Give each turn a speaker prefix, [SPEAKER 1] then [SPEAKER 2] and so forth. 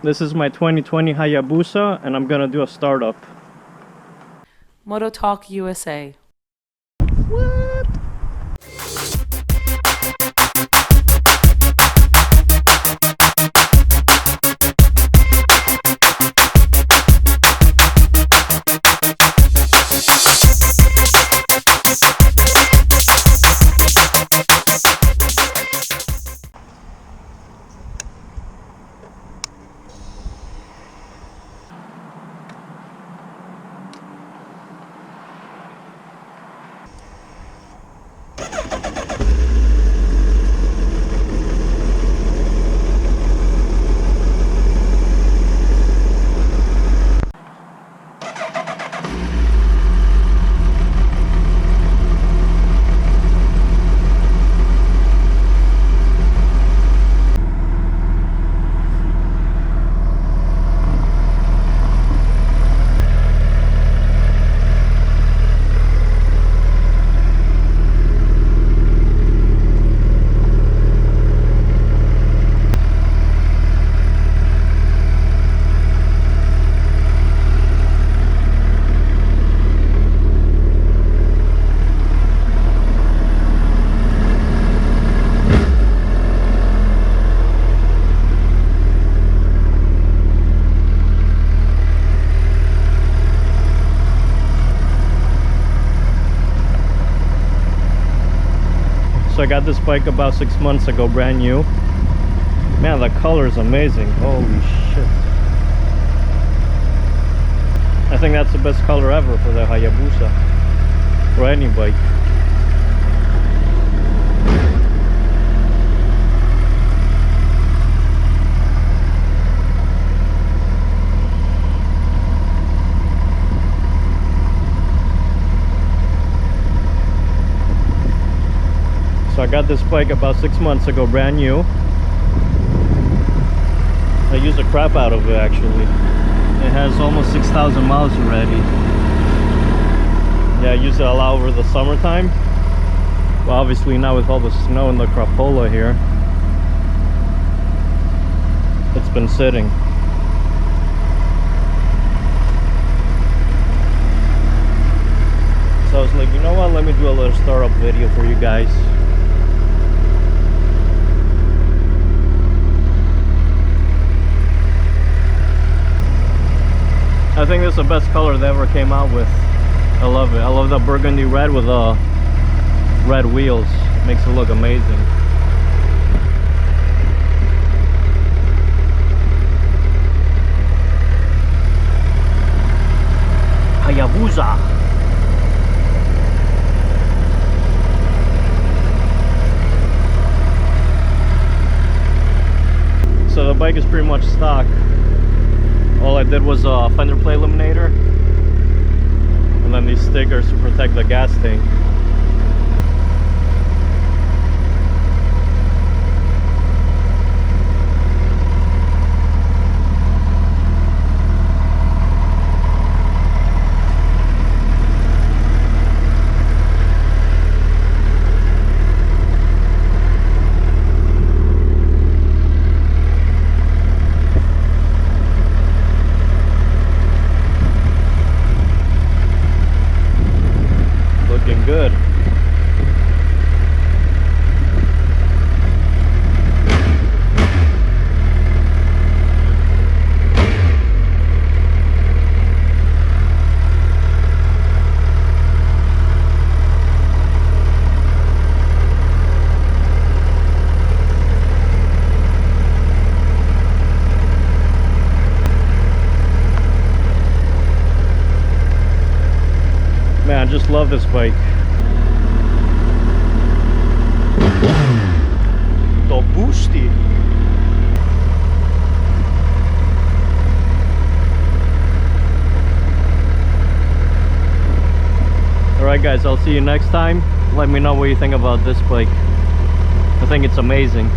[SPEAKER 1] This is my 2020 Hayabusa, and I'm gonna do a startup.
[SPEAKER 2] Moto Talk USA.
[SPEAKER 1] What? So I got this bike about 6 months ago, brand new. Man, the color is amazing. Holy shit. I think that's the best color ever for the Hayabusa, for any bike. So I got this bike about 6 months ago, brand new. I used the crap out of it actually. It has almost 6,000 miles already. Yeah, I used it a lot over the summertime. Well, obviously not with all the snow and the crapola here. It's been sitting. So I was like, you know what, let me do a little startup video for you guys. I think this is the best color they ever came out with. I love it. I love the burgundy red with the red wheels. It makes it look amazing. Hayabusa. So the bike is pretty much stock. All I did was a fender plate eliminator and then these stickers to protect the gas tank. Good. Man, I just love this bike. The boosty. Alright guys, I'll see you next time. Let me know what you think about this bike. I think it's amazing.